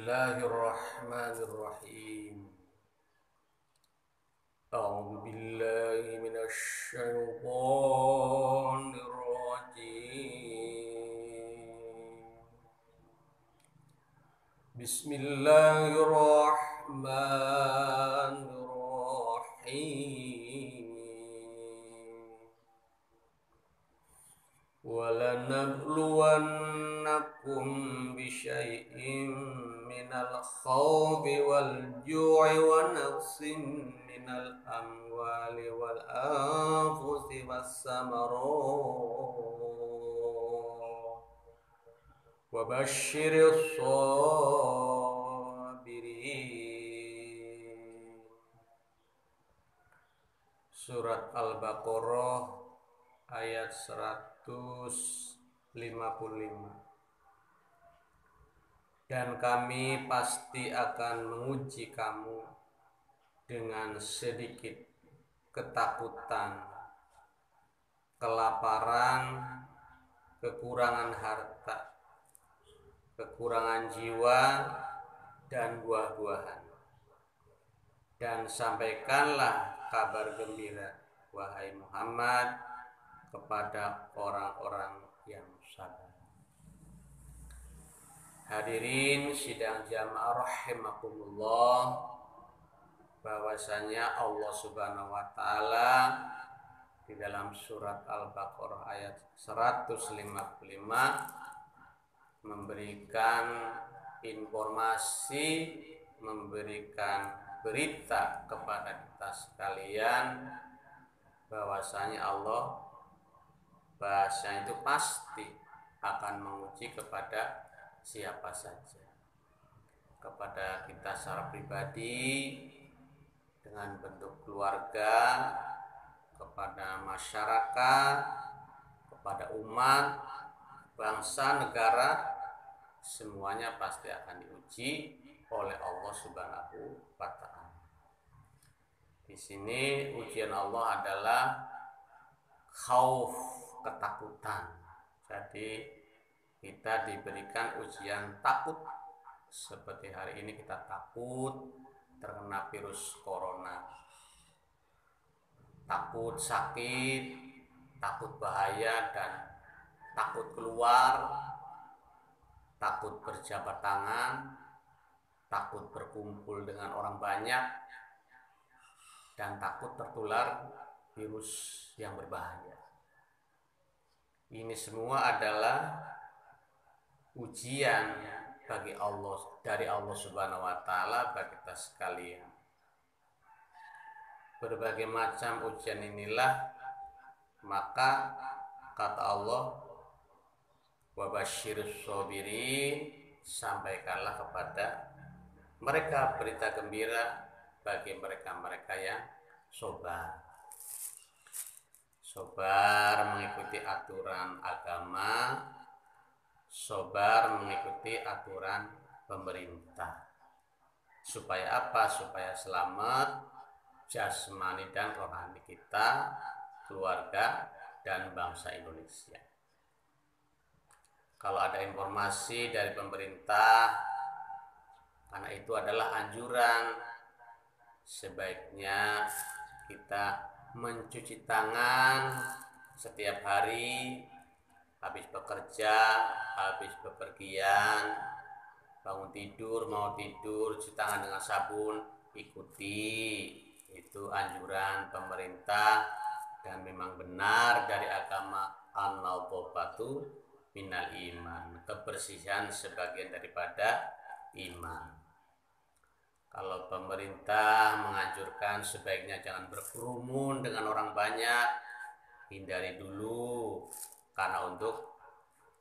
Bismillahirrahmanirrahim. A'udzu billahi minasy syaithanir rajim. Bismillahirrahmanirrahim. وَلَنَبْلُوَنَّكُمْ بِشَيْءٍ مِّنَ الْخَوْفِ وَالْجُوعِ وَنَقْصٍ مِّنَ الْأَمْوَالِ وَالْأَنفُسِ وَالثَّمَرَاتِ وَبَشِّرِ الصَّابِرِينَ. Surat Al-Baqarah ayat 155. Dan kami pasti akan menguji kamu dengan sedikit ketakutan, kelaparan, kekurangan harta, kekurangan jiwa, dan buah-buahan. Dan sampaikanlah kabar gembira, wahai Muhammad, kepada orang-orang yang sabar. Hadirin sidang jamaah rahimakumullah, bahwasanya Allah Subhanahu wa taala di dalam surat Al-Baqarah ayat 155 memberikan informasi, memberikan berita kepada kita sekalian bahwasanya Allah bahasanya itu pasti akan menguji kepada siapa saja, kepada kita secara pribadi dengan bentuk keluarga, kepada masyarakat, kepada umat, bangsa, negara, semuanya pasti akan diuji oleh Allah Subhanahu wa taala. Di sini ujian Allah adalah khauf, ketakutan. Jadi kita diberikan ujian takut. Seperti hari ini kita takut terkena virus corona, takut sakit, takut bahaya, dan takut keluar, takut berjabat tangan, takut berkumpul dengan orang banyak, dan takut tertular virus yang berbahaya. Ini semua adalah ujian bagi Allah, dari Allah Subhanahu wa taala bagi kita sekalian. Berbagai macam ujian inilah maka kata Allah, wa basyirus sabirin, sampaikanlah kepada mereka berita gembira bagi mereka-mereka yang sabar. Sabar mengikuti aturan agama, sabar mengikuti aturan pemerintah. Supaya apa? Supaya selamat jasmani dan rohani kita, keluarga, dan bangsa Indonesia. Kalau ada informasi dari pemerintah, karena itu adalah anjuran, sebaiknya kita mencuci tangan setiap hari, habis bekerja, habis bepergian, bangun tidur, mau tidur, cuci tangan dengan sabun, ikuti. Itu anjuran pemerintah dan memang benar dari agama, an-nadhafatu minal iman, kebersihan sebagian daripada iman. Kalau pemerintah menganjurkan sebaiknya jangan berkerumun dengan orang banyak, hindari dulu, karena untuk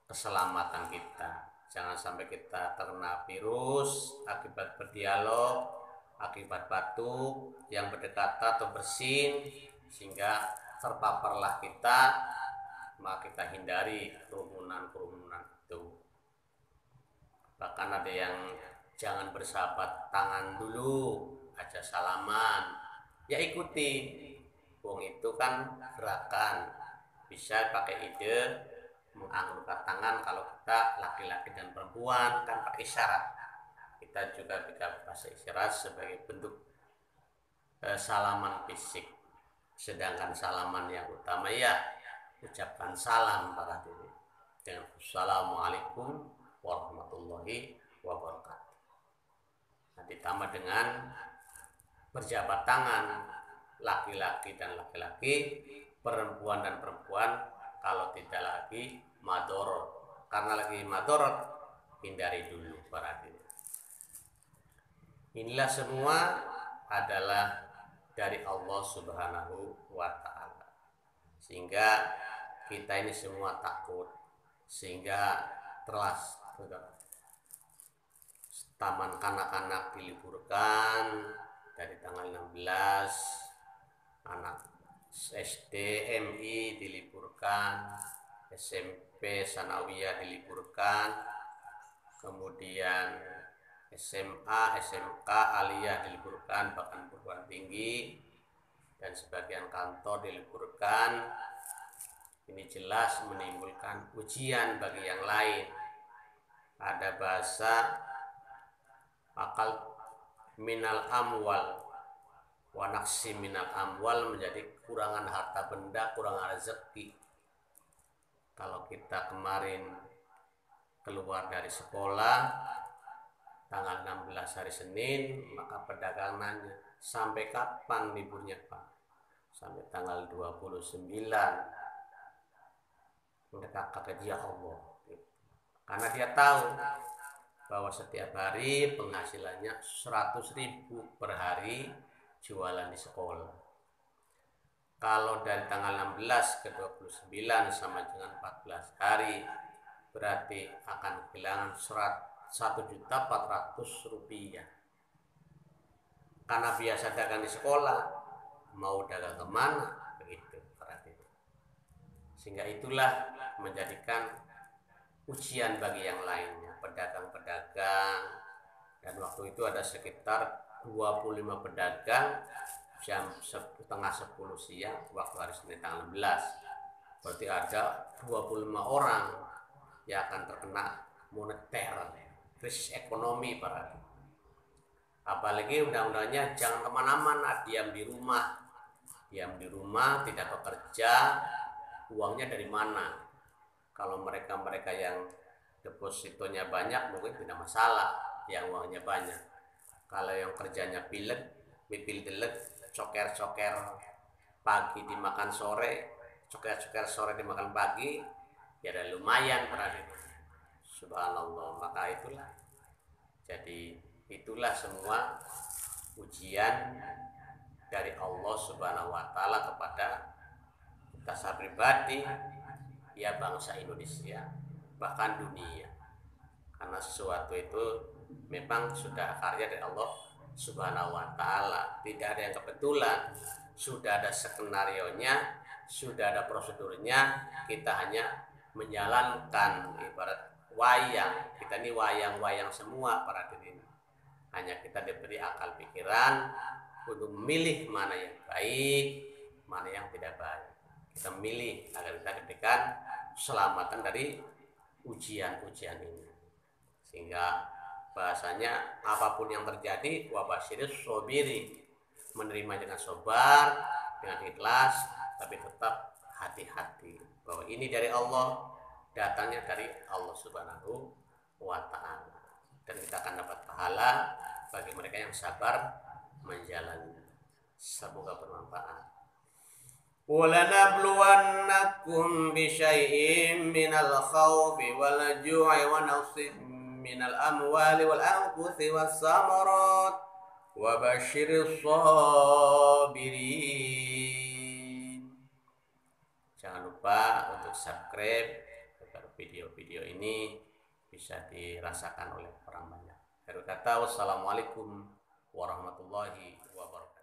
keselamatan kita. Jangan sampai kita terkena virus akibat berdialog, akibat batuk yang berdekatan atau bersin, sehingga terpaparlah kita. Maka kita hindari kerumunan-kerumunan itu. Bahkan ada yang jangan bersahabat tangan dulu, aja salaman, ya ikuti. Wong itu kan gerakan, bisa pakai ide mengangkat tangan kalau kita laki-laki dan perempuan kan pakai isyarat. Kita juga bisa bahasa isyarat sebagai bentuk salaman fisik. Sedangkan salaman yang utama ya ucapkan salam para diri dengan assalamualaikum warahmatullahi wabarakatuh. Nah, ditambah dengan berjabat tangan laki-laki dan laki-laki, perempuan dan perempuan, kalau tidak lagi madorot. Karena lagi madorot, hindari dulu para diri. Inilah semua adalah dari Allah Subhanahu wa ta'ala, sehingga kita ini semua takut, sehingga telas taman kanak-kanak diliburkan dari tanggal 16, anak SD, MI diliburkan, SMP, Sanawiyah diliburkan, kemudian SMA, SMK, Aliyah diliburkan, bahkan perguruan tinggi dan sebagian kantor diliburkan. Ini jelas menimbulkan ujian bagi yang lain. Ada bahasa akal minal amwal wa naqsi minal amwal, menjadi kurangan harta benda, kurangan rezeki. Kalau kita kemarin keluar dari sekolah tanggal 16 hari Senin, maka pedagang nanya, sampai kapan liburnya Pak? Sampai tanggal 29. Mereka kata ya Allah, karena dia tahu bahwa setiap hari penghasilannya 100.000 per hari jualan di sekolah. Kalau dari tanggal 16 ke 29 sama dengan 14 hari, berarti akan kehilangan 1.400.000 rupiah. Karena biasa dagang di sekolah, mau dagang kemana? Begitu berarti. Sehingga itulah menjadikan ujian bagi yang lainnya, pedagang-pedagang. Dan waktu itu ada sekitar 25 pedagang, jam setengah 10 siang waktu hari Senin tanggal 16. Berarti ada 25 orang yang akan terkena moneter, krisis ekonomi para. Apalagi undang-undangnya jangan kemana-mana, diam di rumah, tidak bekerja, uangnya dari mana? Kalau mereka yang depositonya banyak mungkin tidak masalah, yang uangnya banyak. Kalau yang kerjanya pilek, coker-coker pagi dimakan sore, coker-coker sore dimakan pagi, ya ada lumayan berarti. Subhanallah. Maka itulah semua ujian dari Allah Subhanahu wa ta'ala kepada kita secara pribadi, ya bangsa Indonesia, bahkan dunia. Karena sesuatu itu memang sudah karya dari Allah Subhanahu wa ta'ala, tidak ada yang kebetulan, sudah ada skenarionya, sudah ada prosedurnya. Kita hanya menjalankan, ibarat wayang. Kita ini wayang-wayang semua para diri. Hanya kita diberi akal pikiran untuk memilih mana yang baik, mana yang tidak baik. Kita milih agar kita diberikan keselamatan dari ujian-ujian ini. Sehingga bahasanya apapun yang terjadi, wabasyiris sobiri, menerima dengan sabar, dengan ikhlas, tapi tetap hati-hati bahwa ini dari Allah, datangnya dari Allah Subhanahu wa ta'ala, dan kita akan dapat pahala bagi mereka yang sabar menjalani. Semoga bermanfaat. وَلَنَبْلُوَنَّكُمْ بِشَيْءٍ مِّنَ الْخَوْفِ وَالْجُوعِ وَنَقْصٍ مِّنَ الْأَمْوَالِ وَالْأَنفُسِ وَالثَّمَرَاتِ وَبَشِّرِ الصَّابِرِينَ. Jangan lupa untuk subscribe agar video-video ini bisa dirasakan oleh orang banyak. Akhir kata, wassalamualaikum warahmatullahi wabarakatuh.